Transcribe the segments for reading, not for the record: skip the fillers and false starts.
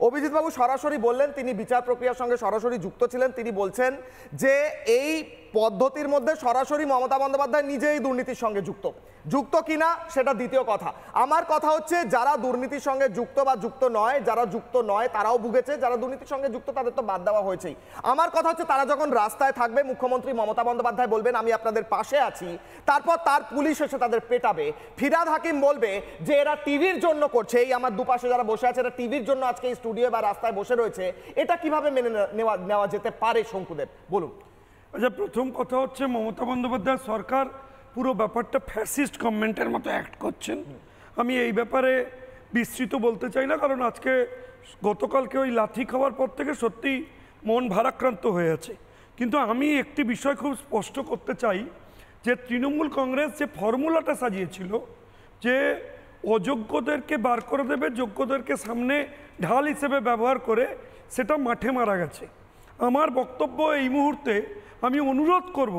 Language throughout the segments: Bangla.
অভিজিৎ বাবু সরাসরি বললেন, তিনি বিচার প্রক্রিয়ার সঙ্গে সরাসরি যুক্ত ছিলেন। তিনি বলছেন যে এই পদ্ধতির মধ্যে সরাসরি মমতা বন্দ্যোপাধ্যায় নিজেই দুর্নীতির সঙ্গে যুক্ত কিনা সেটা দ্বিতীয় কথা। আমার কথা হচ্ছে যারা দুর্নীতির সঙ্গে যুক্ত বা যুক্ত নয়, যারা যুক্ত নয় তারাও ভুগেছে, যারা দুর্নীতির সঙ্গে যুক্ত তাদের তো বাদ দেওয়া হয়েছেই। আমার কথা হচ্ছে তারা যখন রাস্তায় থাকবে, মুখ্যমন্ত্রী মমতা বন্দ্যোপাধ্যায় বলবেন আমি আপনাদের পাশে আছি, তারপর তার পুলিশ এসে তাদের পেটাবে, ফিরহাদ হাকিম বলবে যে এরা টিভির জন্য করছে, এই আমার দুপাশে যারা বসে আছে এরা টিভির জন্য আজকে এই স্টুডিও বা রাস্তায় বসে রয়েছে, এটা কিভাবে মেনে নেওয়া যেতে পারে? শঙ্কুদেব বলুন। আচ্ছা, প্রথম কথা হচ্ছে মমতা বন্দ্যোপাধ্যায় সরকার পুরো ব্যাপারটা ফ্যাসিস্ট গভর্নমেন্টের মতো অ্যাক্ট করছেন। আমি এই ব্যাপারে বিস্তৃত বলতে চাই না, কারণ আজকে গতকালকে ওই লাথি খাওয়ার পর থেকে সত্যি মন ভারাক্রান্ত হয়ে আছে। কিন্তু আমি একটি বিষয় খুব স্পষ্ট করতে চাই যে তৃণমূল কংগ্রেস যে ফর্মুলাটা সাজিয়েছিল যে অযোগ্যদেরকে বার করে দেবে, যোগ্যদেরকে সামনে ঢাল হিসেবে ব্যবহার করে, সেটা মাঠে মারা গেছে। আমার বক্তব্য এই মুহূর্তে আমি অনুরোধ করব,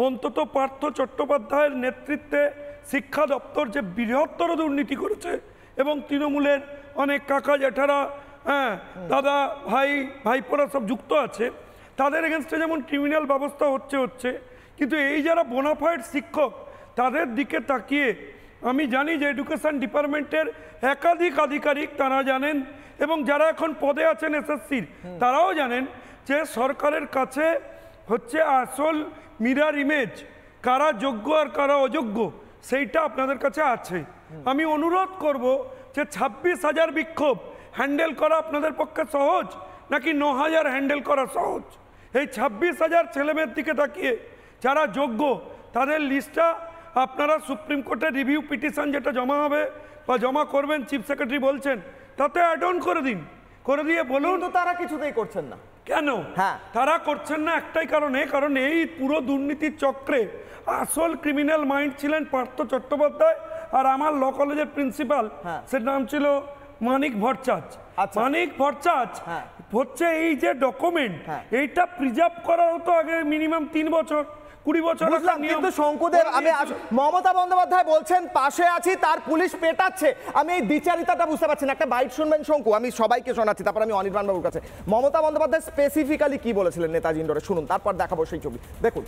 অন্তত পার্থ চট্টোপাধ্যায়ের নেতৃত্বে শিক্ষা দপ্তর যে বৃহত্তর দুর্নীতি করেছে এবং তৃণমূলের অনেক কাকা জ্যাঠারা, দাদা ভাইপোরা সব যুক্ত আছে, তাদের এগেনস্টে যেমন ক্রিমিনাল ব্যবস্থা হচ্ছে, কিন্তু এই যারা বোনাফাইড শিক্ষক তাদের দিকে তাকিয়ে আমি জানি যে এডুকেশন ডিপার্টমেন্টের একাধিক আধিকারিক তারা জানেন, এবং যারা এখন পদে আছেন এসএসসির তারাও জানেন যে সরকারের কাছে হচ্ছে আসল মিরার ইমেজ, কারা যোগ্য আর কারা অযোগ্য সেইটা আপনাদের কাছে আছে। আমি অনুরোধ করব যে 26,000 বিক্ষোভ হ্যান্ডেল করা আপনাদের পক্ষে সহজ নাকি 9,000 হ্যান্ডেল করা সহজ? এই 26,000 ছেলেমেয়ের দিকে তাকিয়ে যারা যোগ্য তাদের লিস্টটা আপনারা সুপ্রিম কোর্টে রিভিউ পিটিশন যেটা জমা হবে বা জমা করবেন, চিফ সেক্রেটারি বলছেন, তাতে অ্যাড অন করে দিন, করে দিয়ে বলুন। তো তারা কিছুতেই করছেন না কেন? তারা করছেন না একটাই কারণে, কারণ এই পুরো দুর্নীতির চক্রে আসল ক্রিমিনাল মাইন্ড ছিলেন পার্থ চট্টোপাধ্যায় আর আমার ল কলেজের প্রিন্সিপাল, সেটার নাম ছিল মানিক ভট্টাচার্য। মানিক ভট্টাচার্য হচ্ছে এই যে ডকুমেন্ট, এইটা প্রিজার্ভ করা হতো আগে মিনিমাম 3 বছর 20 বছর। কিন্তু শঙ্কুদেব, আমি মমতা বন্দ্যোপাধ্যায় বলছেন পাশে আছি, তার পুলিশ পেটাচ্ছে, আমি এই দ্বিচারিতাটা বুঝতে পারছি না। একটা বাইট শুনবেন শঙ্কু, আমি সবাইকে শোনাচ্ছি, তারপর আমি অনির্বাণ বাবুর কাছে। মমতা বন্দ্যোপাধ্যায় স্পেসিফিক্যালি কি বলেছিলেন নেতাজি ইন্ডোরে, শুনুন, তারপর দেখাবো সেই ছবি, দেখুন।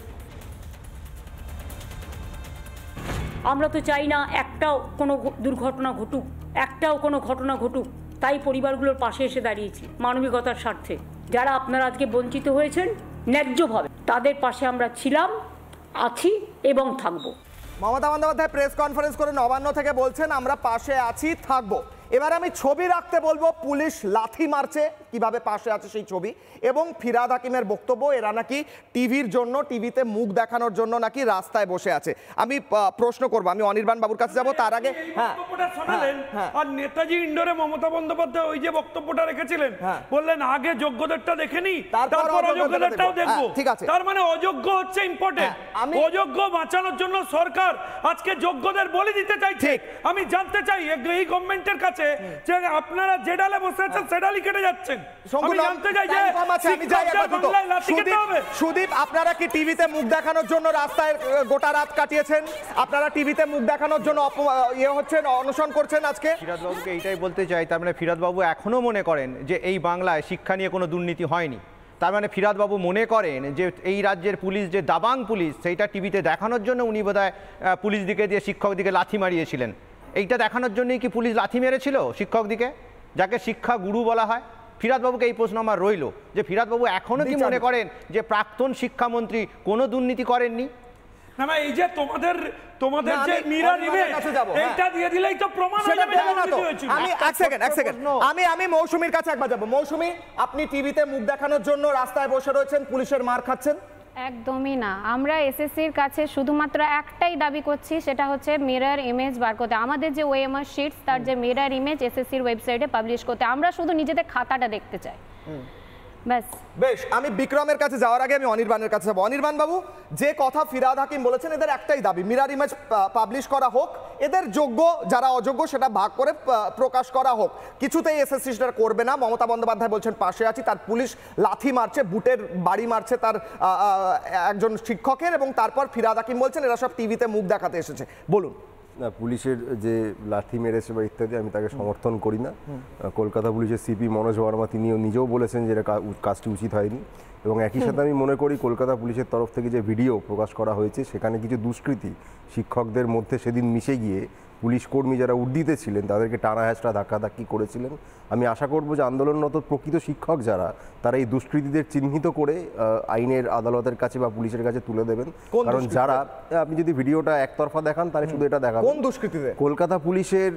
আমরা তো চাই না একটাও কোনো দুর্ঘটনা ঘটুক, একটাও কোনো ঘটনা ঘটুক, তাই পরিবারগুলোর পাশে এসে দাঁড়িয়েছি মানবিকতার স্বার্থে। যারা আপনারা আজকে বঞ্চিত হয়েছেন ন্যায্যভাবে, তাদের পাশে আমরা ছিলাম, আছি এবং থাকবো। মমতা বন্দ্যোপাধ্যায় প্রেস কনফারেন্স করে নবান্ন থেকে বলছেন আমরা পাশে আছি, থাকবো। এবার আমি ছবি রাখতে বলবো, পুলিশ লাথি মারছে, কিভাবে পাশে আছে সেই ছবি, এবং ফিরহাদ হাকিমের বক্তব্য এরা নাকি টিভির জন্য, টিভিতে মুখ দেখানোর জন্য নাকি রাস্তায় বসে আছে। আমি প্রশ্ন করবো, আমি অনির্বাণ বাবুর কাছে যাবো, তার আগে আর নেতাজি ইন্ডোরে মমতা বন্দ্যোপাধ্যায় ওই যে বক্তব্যটা রেখেছিলেন, বললেন আগে যোগ্যদেরটা দেখে নি, তারপর অযোগ্যদেরটাও দেখবো। ঠিক আছে, তার মানে অযোগ্য হচ্ছে ইম্পর্টেন্ট। অযোগ্য বাঁচানোর জন্য সরকার আজকে যোগ্যদের বলে দিতে চাইছে। আমি জানতে চাই এই গভর্নমেন্টের কাছে যে আপনারা যে ডালে বসে আছেন সে ডালই কেটে যাচ্ছেন। আমি জানতে চাই যে সুদীপ, আপনারা কি টিভিতে মুখ দেখানোর জন্য রাস্তায় গোটা রাত কাটিয়েছেন? আপনারা টিভিতে মুখ দেখানোর জন্য হচ্ছেন, অনশন করছেন আজকে? ফিরহাদ বাবুকে এইটাই বলতে চাই, তার মানে ফিরহাদ বাবু এখনো মনে করেন যে এই বাংলায় শিক্ষা নিয়ে কোনো দুর্নীতি হয়নি। তার মানে ফিরহাদ বাবু মনে করেন যে এই রাজ্যের পুলিশ যে দাবাং পুলিশ, সেইটা টিভিতে দেখানোর জন্য উনি বোধহয় পুলিশ দিকে দিয়ে শিক্ষক দিকে লাথি মারিয়েছিলেন। এইটা দেখানোর জন্যই কি পুলিশ লাথি মেরেছিল শিক্ষক দিকে, যাকে শিক্ষা গুরু বলা হয়? ফিরহাদ বাবুকে এই প্রশ্ন আমার রইল যে ফিরহাদ বাবু এখনো কি মনে করেন যে প্রাক্তন শিক্ষামন্ত্রী কোনো দুর্নীতি করেননি? না না, এই যে তোমাদের যে মিরার ইমেজ, এইটা দিয়ে দিলেই তো প্রমাণ হয়ে যাবে। আমি এক সেকেন্ড আমি মৌসুমীর কাছে একবার যাব। মৌসুমী, আপনি টিভিতে মুখ দেখানোর জন্য রাস্তায় বসে রয়েছেন, পুলিশের মার খাচ্ছেন? একদমই না, আমরা এসএসসির কাছে শুধুমাত্র একটাই দাবি করছি, সেটা হচ্ছে মিরর ইমেজ বার করতে। আমাদের যে ওএমআর শিটস, তার যে মিরর ইমেজ এসএসসির ওয়েবসাইটে পাবলিশ করতে। আমরা শুধু নিজেদের খাতাটা দেখতে চাই, ব্যাস। বেশ, আমি বিক্রমের কাছে যাওয়ার আগে আমি অনির্বাণের কাছে যাবো। অনির্বাণ বাবু, যে কথা ফিরহাদ হাকিম বলেছেন, এদের একটাই দাবি, মিরর ইমেজ পাবলিশ করা হোক, এদের যোগ্য যারা অযোগ্য সেটা ভাগ করে প্রকাশ করা হোক। কিছুতেই এসএসসি সেটা করবে না। মমতা বন্দ্যোপাধ্যায় বলছেন পাশে আছি, তার পুলিশ লাথি মারছে, বুটের বাড়ি মারছে তার একজন শিক্ষকের, এবং তারপর ফিরহাদ হাকিম বলছেন এরা সব টিভিতে মুখ দেখাতে এসেছে। বলুন। না, পুলিশের যে লাঠি মেরেছে বা ইত্যাদি আমি তাকে সমর্থন করি না। কলকাতা পুলিশের সিপি মনোজ বর্মা তিনিও নিজেও বলেছেন যে এটা কাজটি উচিত হয়নি, এবং একই সাথে আমি মনে করি কলকাতা পুলিশের তরফ থেকে যে ভিডিও প্রকাশ করা হয়েছে সেখানে কিছু দুষ্কৃতী শিক্ষকদের মধ্যে সেদিন মিশে গিয়ে পুলিশ কর্মী যারা উর্দিতে ছিলেন তাদেরকে টানা হ্যাঁচড়া ধাক্কাধাক্কি করেছিলেন। আমি আশা করব যে আন্দোলনরত প্রকৃত শিক্ষক যারা তারা এই দুষ্কৃতীদের চিহ্নিত করে আইনের আদালতের কাছে বা পুলিশের কাছে তুলে দেবেন। কারণ যারা, আপনি যদি ভিডিওটা একতরফা দেখান তাহলে শুধু এটা দেখাবেন কোন দুষ্কৃতীদের। কলকাতা পুলিশের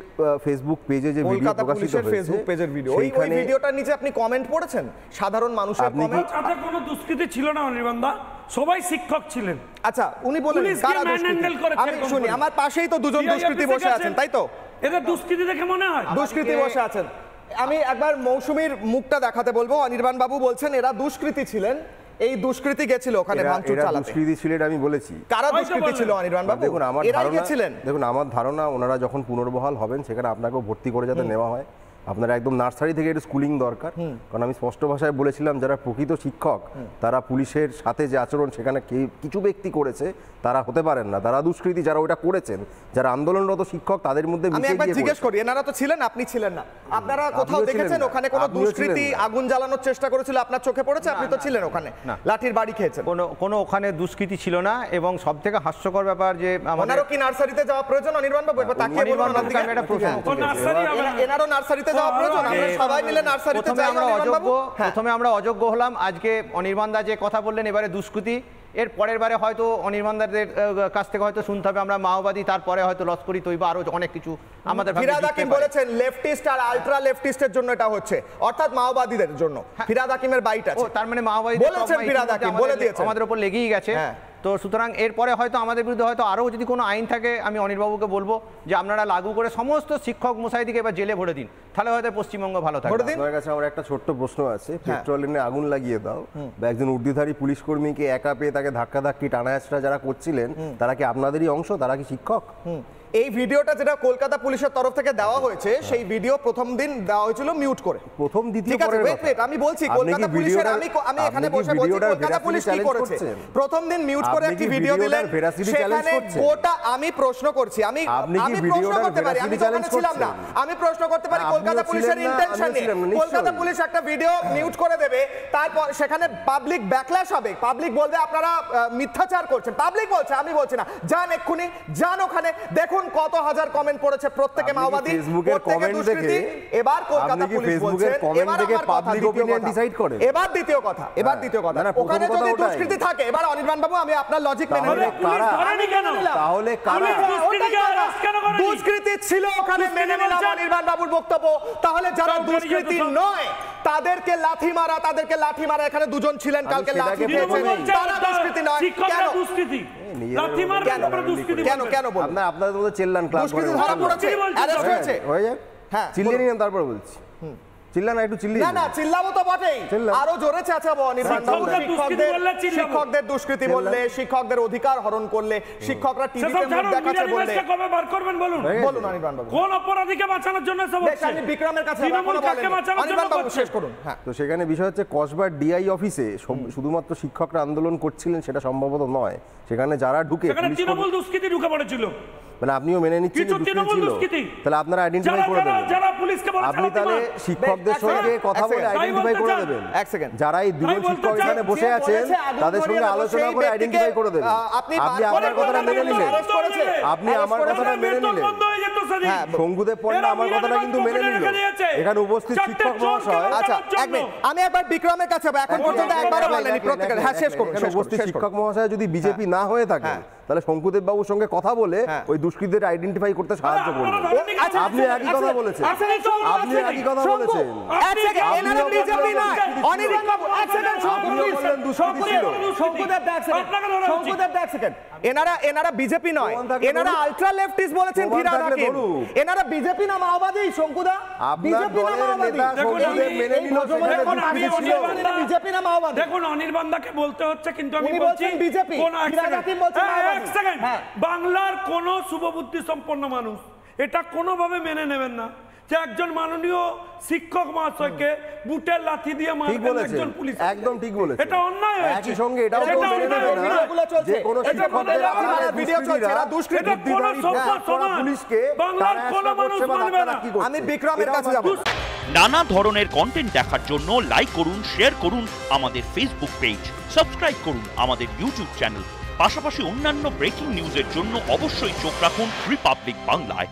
ফেসবুক পেজে যে ভিডিও প্রকাশিত হয়েছে ফেসবুক পেজের ভিডিও, ওই ভিডিওটার নিচে আপনি কমেন্ট পড়েছেন সাধারণ মানুষের কমেন্ট। তাতে কোনো দুষ্কৃতী ছিল না অনির্বাণ দা, সবাই শিক্ষক ছিলেন। আচ্ছা উনি বলেন কারা দুষ্কৃতী, আমি শুনি। আমার পাশেই তো দুজন দুষ্কৃতী বসে আছেন, তাই তো? এদের দুষ্কৃতী দেখে মনে হয় দুষ্কৃতী বসে আছেন। আমি একবার মৌসুমীর মুখটা দেখাতে বলবো। অনির্বাণ বাবু বলছেন এরা দুষ্কৃতী ছিলেন, এই দুষ্কৃতী গেছিল ওখানে ভাঙচুর চালাতে। দুষ্কৃতী ছিলেন আমি বলেছি। কারা দুষ্কৃতী ছিল অনির্বাণ বাবু? দেখুন আমার ধারণা ওনারা যখন পুনর্বহাল হবেন সেখানে আপনাকেও ভর্তি করে যাতে নেওয়া হয়। আপনার একদম নার্সারি থেকে একটু স্কুলিং দরকার। কারণ আমি স্পষ্ট ভাষায় বলেছিলাম যারা প্রকৃত শিক্ষক তারা পুলিশের সাথে যে আচরণ সেখানে কিছু ব্যক্তি করেছে তারা হতে পারেন না, তারা দুষ্কৃতী। যারা ওটা করেছেন, যারা আন্দোলনরত শিক্ষক তাদের মধ্যে আমি একবার জিজ্ঞেস করি, এনারা তো ছিলেন, আপনি ছিলেন না, আপনারা কোথাও দেখেছেন ওখানে কোনো দুষ্কৃতী আগুন জ্বালানোর চেষ্টা করেছিল? আপনার চোখে পড়েছে? আপনি তো ছিলেন ওখানে, লাঠির বাড়ি খেয়েছেন। কোনো ওখানে দুষ্কৃতী ছিল না। এবং সবথেকে হাস্যকর ব্যাপার যে ওনারও কি নার্সারিতে যাওয়া প্রয়োজন অনির্বাণ বাবু? এবার তাকিয়ে বলুন ওনার দিকে। এনারও নার্সারিতে যাওয়া প্রয়োজন? আমরা সবাই মিলে নার্সারিতে যাই অনির্বাণ বাবু। প্রথমে আমরা অযোগ্য হলাম, আজকে অনির্বাণ দা যে কথা বললেন এবারে দুষ্কৃতী। এর পরের বারে হয়তো অনির্বাণদের কাছ থেকে হয়তো শুনতে হবে আমরা মাওবাদী, তারপরে হয়তো লস্করি তৈবা, আরো অনেক কিছু আমাদের ফিরহাদ হাকিম বলেছেন লেফটিস্ট আর আলট্রা লেফটিস্টের জন্য এটা হচ্ছে, অর্থাৎ মাওবাদীদের জন্য। ফিরহাদ হাকিমের বাইট আছে, তার মানে মাওবাদী বলেছেন, ফিরহাদ হাকিম বলে দিয়েছেন আমাদের উপর লেগেই গেছে। তো সুতরাং এরপরে হয়তো আমাদের বিরুদ্ধে হয়তো আরও যদি কোনো আইন থাকে আমি অনির্বাবুকে বলবো যে আপনারা লাগু করে সমস্ত শিক্ষক মশাইদিকে এবার জেলে ভরে দিন, তাহলে হয়তো পশ্চিমবঙ্গ ভালো থাকবে। আপনার কাছে আমার একটা ছোট্ট প্রশ্ন আছে, পেট্রোলিনে আগুন লাগিয়ে দাও বা একজন উর্দিধারী পুলিশ কর্মীকে একা পেয়ে তাকে ধাক্কাধাক্কি টানাহেঁচড়া যারা করছিলেন তারা কি আপনাদেরই অংশ? তারা কি শিক্ষক? এই ভিডিওটা যেটা কলকাতা পুলিশের তরফ থেকে দেওয়া হয়েছে সেই ভিডিও প্রথম দিন দেওয়া হয়েছিল মিউট করে। প্রথম দ্বিতীয় আমি বলছি কলকাতা পুলিশের, আমি এখানে বসে বলছি কলকাতা পুলিশ কি করেছে। প্রথম দিন মিউট করে একটি ভিডিও দিলেন, সেখানে গোটা, আমি প্রশ্ন করছি, আমি প্রশ্ন করতে পারি, আমি ওখানে ছিলাম না, আমি প্রশ্ন করতে পারি কলকাতা পুলিশের ইন্টেনশন নিয়ে। কলকাতা পুলিশ একটা ভিডিও মিউট করে দেবে, তারপর সেখানে পাবলিক ব্যাকল্যাশ হবে, পাবলিক বলবে আপনারা মিথ্যাচার করছেন। পাবলিক বলছে, আমি বলছি না। যান এক্ষুনি, যান ওখানে, দেখুন কত হাজার কমেন্ট পড়েছে, প্রত্যেকে মাওবাদী, প্রত্যেকে দুষ্কৃতী। এবার কলকাতা পুলিশ বলছে, এবার দ্বিতীয় কথা, ওখানে যদি দুষ্কৃতী থাকে, এবার অনির্বাণ বাবু আমি আপনার লজিক মেনে নিলাম, তাহলে দুষ্কৃতী ছিল ওখানে, মেনে নিলাম অনির্বাণ বাবুর বক্তব্য। তাহলে যারা দুষ্কৃতী নয় তাদেরকে লাথি মারা, এখানে দুজন ছিলেন কালকে লাথি দিয়েছেন, তারা দুষ্কৃতী নয়। কেন দুষ্কৃতী? কেন বলুন? আপনাদের মধ্যে চেল্লান ক্লাব করে ধরা পড়েছে, অ্যারেস্ট হয়েছে, হয়ে যাক। হ্যাঁ, চিল্লিয়ে নিন, তারপর বলছি। চিল্লা না, একটু চিল্লিয়ে না, চিল্লাবো তো বটেই, আরো জোরে চেঁচাবো। শিক্ষকদের দুষ্কৃতি বললে, শিক্ষকদের অধিকার হরণ করলে, শিক্ষকরা টিভিতে মুখ দেখাচ্ছে বললে, কবে বার করবেন বলুন? বলুন অনির্বাণ বাবু, কোন অপরাধীকে বাঁচানোর জন্য সব হচ্ছে? আমি বিক্রমের কাছে এখনো বলেন, অনির্বাণ বাবু শেষ করুন। হ্যাঁ, তো সেখানে বিষয় হচ্ছে কসবার ডিআই অফিসে শুধুমাত্র শিক্ষকরা আন্দোলন করছিলেন সেটা সম্ভবত নয়, সেখানে যারা ঢুকে তৃণমূল দুষ্কৃতী ঢুকে পড়েছিল। মানে আপনিও মেনে নিচ্ছেন যে দুষ্কৃতী ছিল, তাহলে আপনারা আইডেন্টিফাই করে দেবেন। যারা পুলিশকে বলেছে আপনি তাহলে শিক্ষকদের সঙ্গে কথা বলে আইডেন্টিফাই করে দেবেন। এক সেকেন্ড, যারা এই দুজন শিক্ষক এখানে বসে আছেন তাদের সঙ্গে আলোচনা করে আইডেন্টিফাই করে দেবেন। আপনি আপনার কথাটা মেনে নিলেন, আপনি আমার কথাটা মেনে নিলেন, শঙ্কুদেব পণ্ডা আমার কথাটা কিন্তু মেনে নিল। এখানে উপস্থিত শিক্ষক মহাশয়, আচ্ছা এক মিনিট, আমি একবার বিক্রমের কাছে যাব, এখন পর্যন্ত একবারও বলেননি প্রত্যেকের। হ্যাঁ, শেষ করুন। উপস্থিত শিক্ষক মহাশয় যদি বিজেপি না হয়ে থাকে তাহলে শঙ্কুদেব বাবুর সঙ্গে কথা বলে ওই দুষ্কৃতীদের আইডেন্টিফাই করতে সাহায্য করবেন। আপনি একই কথা বলেছেন, আপনি একই কথা বলেছেন। এনারা বিজেপি নয় অনির্বাণ বাবু, এক সেকেন্ড, এনারা বিজেপি নয়, এনারা আলট্রা লেফটিস্ট বলেছেন ফিরহাদ হাকিম। এনারা বিজেপি না মাওবাদী? শঙ্কুদা, বিজেপি না মাওবাদী? বিজেপি না মাওবাদী? দেখুন অনির্বাণ দাকে বলতে হচ্ছে, কিন্তু আমি বলছি বিজেপি, ফিরহাদ হাকিম বলছেন মাওবাদী। এক সেকেন্ড, বাংলার কোন শুভবুদ্ধি সম্পন্ন মানুষ এটা কোনোভাবে মেনে নেবেন না যে একজন মাননীয় শিক্ষক মহাশয়কে বুটের লাথি দিয়ে ঠিক মারলেন বলেছেন, একজন পুলিশ একদম ঠিক বলেছেন। এটা অন্যায় হয়েছে। একই সঙ্গে এটাও এটা কেউ মেনে অন্যায় নেবে না হয়েছে। যে কোনো এটা শিক্ষকদের মনে আপনারা রাখবেন, ভিডিও চলছে, এরা দুষ্কৃতী, এটা কোনো বুদ্ধিধারী সভ্য হ্যাঁ, করা সমাজ পুলিশকে বাংলার তারা কোনো অ্যারেস্ট মানুষ করছে বা মানবে আপনারা না। কি করছেন? আমি বিক্রমের এটাও কাছে যাব। নানা ধরনের কন্টেন্ট দেখার জন্য লাইক করুন, শেয়ার করুন আমাদের ফেসবুক পেজ, সাবস্ক্রাইব করুন আমাদের ইউটিউব চ্যানেল। পাশাপাশি অন্যান্য ব্রেকিং নিউজের জন্য অবশ্যই চোখ রাখুন রিপাবলিক বাংলায়।